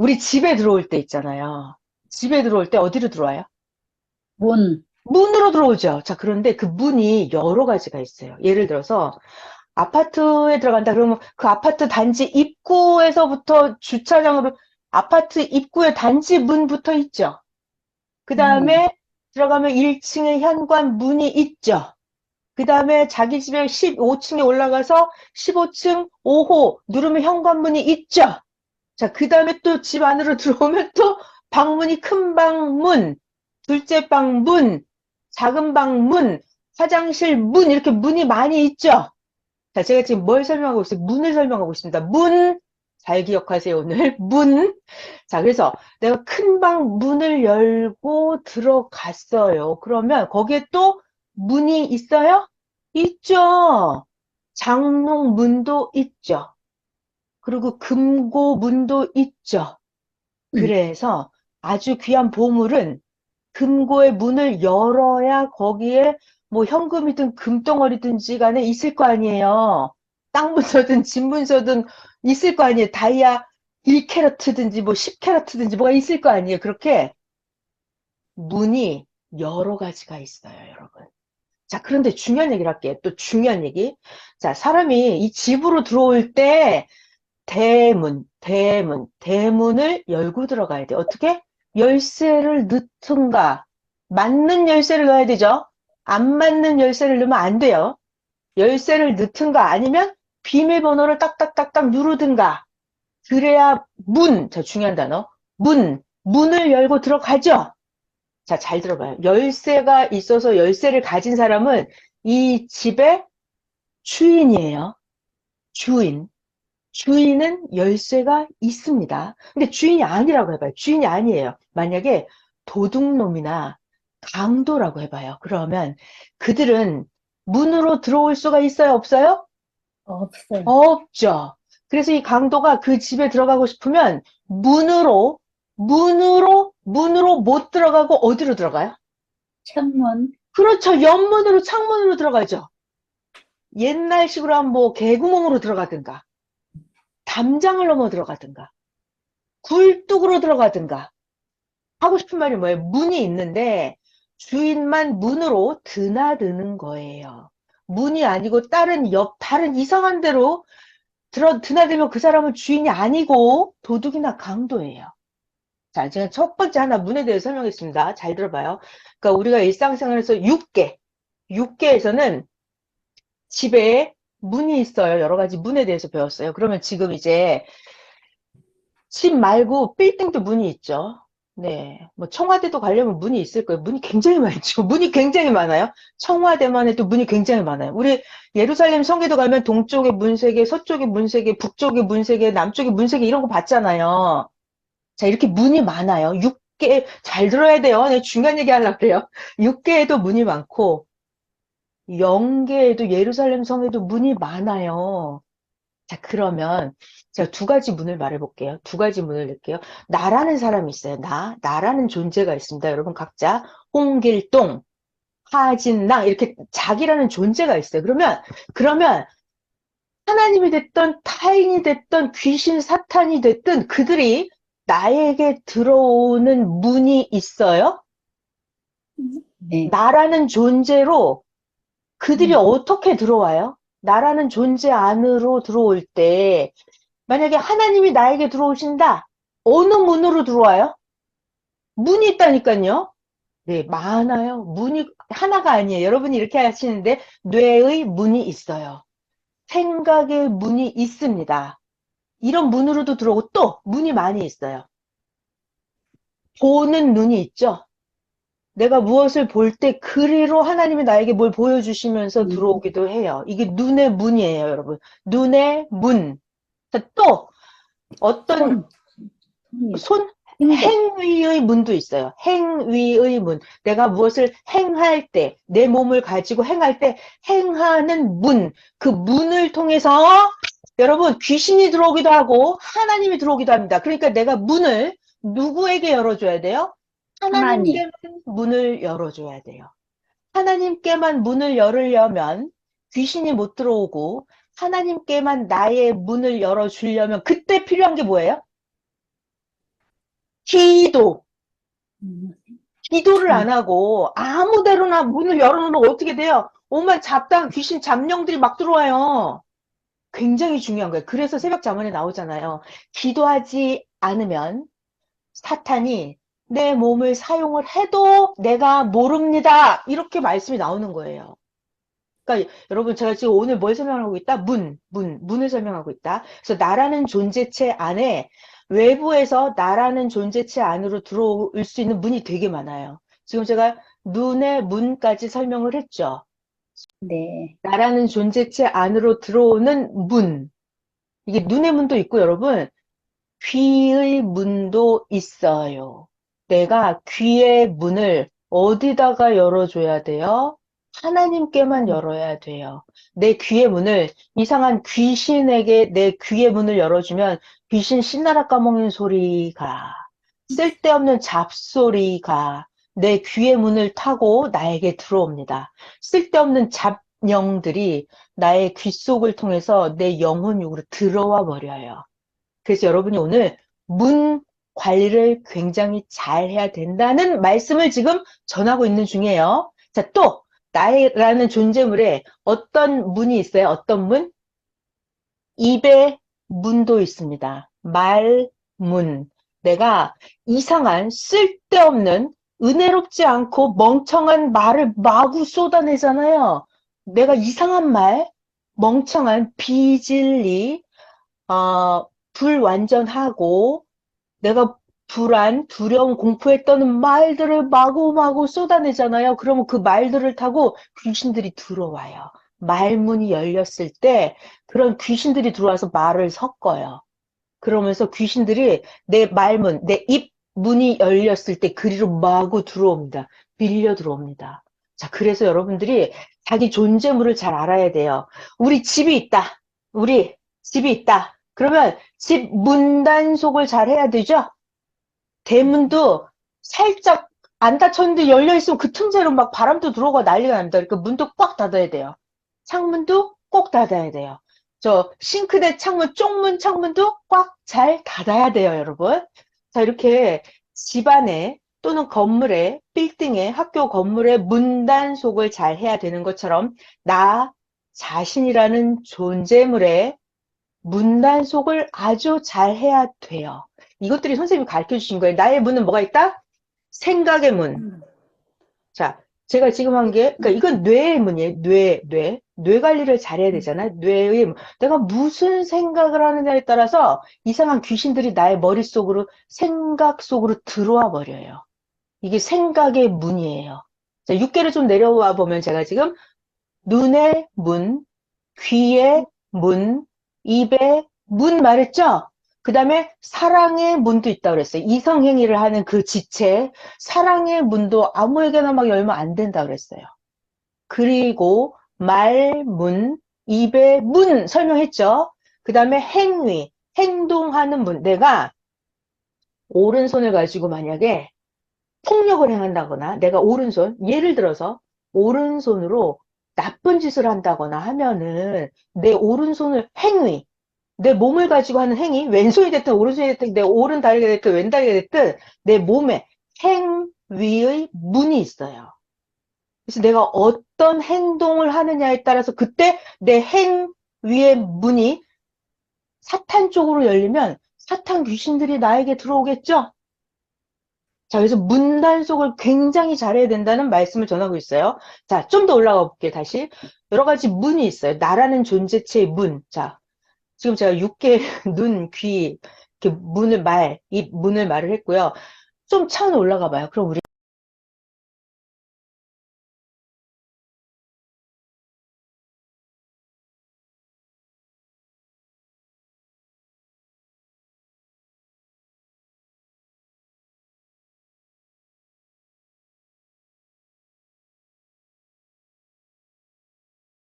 우리 집에 들어올 때 있잖아요. 집에 들어올 때 어디로 들어와요? 문, 문으로 들어오죠. 자, 그런데 그 문이 여러 가지가 있어요. 예를 들어서 아파트에 들어간다 그러면 그 아파트 단지 입구에서부터 주차장으로 아파트 입구에 단지 문 붙어 있죠. 그 네. 다음에 들어가면 1층에 현관 문이 있죠. 그 다음에 자기 집에 15층에 올라가서 15층 5호 누르면 현관문이 있죠. 자, 그 다음에 또 집 안으로 들어오면 또 방문이 큰 방문, 둘째 방문, 작은 방문, 화장실 문, 이렇게 문이 많이 있죠. 자, 제가 지금 뭘 설명하고 있어요? 문을 설명하고 있습니다. 문, 잘 기억하세요, 오늘. 문. 자, 그래서 내가 큰 방 문을 열고 들어갔어요. 그러면 거기에 또 문이 있어요? 있죠. 장롱문도 있죠. 그리고 금고문도 있죠. 그래서 아주 귀한 보물은 금고의 문을 열어야 거기에 뭐 현금이든 금덩어리든지 간에 있을 거 아니에요. 땅 문서든 집 문서든 있을 거 아니에요. 다이아 1캐러트든지 뭐 10캐러트든지 뭐가 있을 거 아니에요. 그렇게 문이 여러 가지가 있어요, 여러분. 자, 그런데 중요한 얘기를 할게요. 또 중요한 얘기. 자, 사람이 이 집으로 들어올 때 대문을 열고 들어가야 돼. 어떻게? 열쇠를 넣든가, 맞는 열쇠를 넣어야 되죠? 안 맞는 열쇠를 넣으면 안 돼요. 열쇠를 넣든가 아니면 비밀번호를 딱딱딱딱 누르든가. 그래야 자, 중요한 단어. 문을 열고 들어가죠? 자, 잘 들어봐요. 열쇠가 있어서 열쇠를 가진 사람은 이 집의 주인이에요. 주인. 주인은 열쇠가 있습니다. 근데 주인이 아니라고 해봐요. 주인이 아니에요. 만약에 도둑놈이나 강도라고 해봐요. 그러면 그들은 문으로 들어올 수가 있어요? 없어요? 없어요. 없죠. 그래서 이 강도가 그 집에 들어가고 싶으면 문으로 못 들어가고 어디로 들어가요? 창문, 그렇죠. 옆문으로 창문으로 들어가죠. 옛날식으로 하면 뭐 개구멍으로 들어가든가 담장을 넘어 들어가든가 굴뚝으로 들어가든가 하고 싶은 말이 뭐예요? 문이 있는데 주인만 문으로 드나드는 거예요. 문이 아니고 다른 이상한 데로 드나들면 그 사람은 주인이 아니고 도둑이나 강도예요. 자, 제가 첫 번째 하나 문에 대해서 설명했습니다. 잘 들어봐요. 그러니까 우리가 일상생활에서 6개에서는 집에 문이 있어요. 여러 가지 문에 대해서 배웠어요. 그러면 지금 이제 집 말고 빌딩도 문이 있죠. 네. 뭐 청와대도 가려면 문이 있을 거예요. 문이 굉장히 많죠. 문이 굉장히 많아요. 청와대만 해도 문이 굉장히 많아요. 우리 예루살렘 성계도 가면 동쪽에 문 3개, 서쪽에 문 3개, 북쪽에 문 3개, 남쪽에 문 3개 이런 거 봤잖아요. 자, 이렇게 문이 많아요. 6개, 잘 들어야 돼요. 네, 중요한 얘기 하려고 그래요. 6개에도 문이 많고, 0개에도 예루살렘 성에도 문이 많아요. 자, 그러면 제가 두 가지 문을 말해볼게요. 두 가지 문을 낼게요. 나라는 사람이 있어요. 나라는 존재가 있습니다. 여러분 각자 홍길동, 하진랑 이렇게 자기라는 존재가 있어요. 그러면 하나님이 됐던 타인이 됐던 귀신 사탄이 됐든 그들이 나에게 들어오는 문이 있어요. 네, 나라는 존재로 그들이 네. 어떻게 들어와요? 나라는 존재 안으로 들어올 때 만약에 하나님이 나에게 들어오신다. 어느 문으로 들어와요? 문이 있다니까요. 네, 많아요. 문이 하나가 아니에요. 여러분이 이렇게 하시는데 뇌의 문이 있어요. 생각의 문이 있습니다. 이런 문으로도 들어오고 또 문이 많이 있어요. 보는 눈이 있죠. 내가 무엇을 볼 때 그리로 하나님이 나에게 뭘 보여주시면서 음, 들어오기도 해요. 이게 눈의 문이에요, 여러분. 눈의 문. 자, 또 어떤 손, 손이, 힘도, 행위의 문도 있어요. 행위의 문. 내가 무엇을 행할 때, 내 몸을 가지고 행할 때 행하는 문. 그 문을 통해서 여러분 귀신이 들어오기도 하고 하나님이 들어오기도 합니다. 그러니까 내가 문을 누구에게 열어줘야 돼요? 하나님, 하나님께만 문을 열어줘야 돼요. 하나님께만 문을 열으려면 귀신이 못 들어오고 하나님께만 나의 문을 열어주려면 그때 필요한 게 뭐예요? 기도. 기도를 음. 안 하고 아무 데로나 문을 열어놓으면 어떻게 돼요? 오만 잡다한 귀신 잡령들이 막 들어와요. 굉장히 중요한 거예요. 그래서 새벽 잠언에 나오잖아요. 기도하지 않으면 사탄이 내 몸을 사용을 해도 내가 모릅니다. 이렇게 말씀이 나오는 거예요. 그러니까 여러분 제가 지금 오늘 뭘 설명하고 있다? 문을 설명하고 있다. 그래서 나라는 존재체 안에 외부에서 나라는 존재체 안으로 들어올 수 있는 문이 되게 많아요. 지금 제가 눈의 문까지 설명을 했죠. 네. 나라는 존재체 안으로 들어오는 문. 이게 눈의 문도 있고 여러분 귀의 문도 있어요. 내가 귀의 문을 어디다가 열어줘야 돼요? 하나님께만 열어야 돼요. 내 귀의 문을 이상한 귀신에게 내 귀의 문을 열어주면 귀신 신나라 까먹는 소리가 쓸데없는 잡소리가 내 귀의 문을 타고 나에게 들어옵니다. 쓸데없는 잡령들이 나의 귀 속을 통해서 내 영혼육으로 들어와 버려요. 그래서 여러분이 오늘 문 관리를 굉장히 잘 해야 된다는 말씀을 지금 전하고 있는 중이에요. 자, 또 나라는 존재물에 어떤 문이 있어요? 어떤 문? 입의 문도 있습니다. 말문. 내가 이상한 쓸데없는 은혜롭지 않고 멍청한 말을 마구 쏟아내잖아요. 내가 이상한 말, 멍청한 비진리, 불완전하고 내가 불안, 두려움, 공포에 떠는 말들을 마구마구 쏟아내잖아요. 그러면 그 말들을 타고 귀신들이 들어와요. 말문이 열렸을 때 그런 귀신들이 들어와서 말을 섞어요. 그러면서 귀신들이 내 말문, 내 입 문이 열렸을 때 그리로 마구 들어옵니다. 밀려 들어옵니다. 자, 그래서 여러분들이 자기 존재물을 잘 알아야 돼요. 우리 집이 있다. 우리 집이 있다. 그러면 집 문단속을 잘 해야 되죠? 대문도 살짝 안 닫혔는데 열려 있으면 그 틈새로 막 바람도 들어오고 난리가 납니다. 그러니까 문도 꽉 닫아야 돼요. 창문도 꼭 닫아야 돼요. 저 싱크대 창문, 쪽문 창문도 꽉 잘 닫아야 돼요, 여러분. 자, 이렇게 집안에 또는 건물에, 빌딩에, 학교 건물에 문단속을 잘 해야 되는 것처럼 나 자신이라는 존재물에 문단속을 아주 잘 해야 돼요. 이것들이 선생님이 가르쳐 주신 거예요. 나의 문은 뭐가 있다? 생각의 문. 자, 제가 지금 한 게, 그러니까 이건 뇌의 문이에요. 뇌 관리를 잘해야 되잖아. 뇌의 문. 내가 무슨 생각을 하느냐에 따라서 이상한 귀신들이 나의 머릿속으로, 생각 속으로 들어와 버려요. 이게 생각의 문이에요. 자, 6개를 좀 내려와 보면 제가 지금 눈의 문, 귀의 문, 입의 문 말했죠? 그 다음에 사랑의 문도 있다고 그랬어요. 이성행위를 하는 그 지체, 사랑의 문도 아무에게나 막 열면 안 된다고 그랬어요. 그리고 말, 문, 입의 문 설명했죠? 그 다음에 행위, 행동하는 문. 내가 오른손을 가지고 만약에 폭력을 행한다거나 내가 오른손, 예를 들어서 오른손으로 나쁜 짓을 한다거나 하면은 내 오른손을 행위, 내 몸을 가지고 하는 행위, 왼손이 됐든 오른손이 됐든 내 오른 다리가 됐든 왼 다리가 됐든 내 몸에 행위의 문이 있어요. 그래서 내가 어떤 행동을 하느냐에 따라서 그때 내 행위의 문이 사탄 쪽으로 열리면 사탄 귀신들이 나에게 들어오겠죠? 자, 그래서 문단속을 굉장히 잘해야 된다는 말씀을 전하고 있어요. 자, 좀 더 올라가 볼게요, 다시. 여러 가지 문이 있어요. 나라는 존재체의 문. 자, 지금 제가 6개 눈, 귀, 이렇게 문을 입, 문을 말을 했고요. 좀 차원 올라가 봐요. 그럼 우리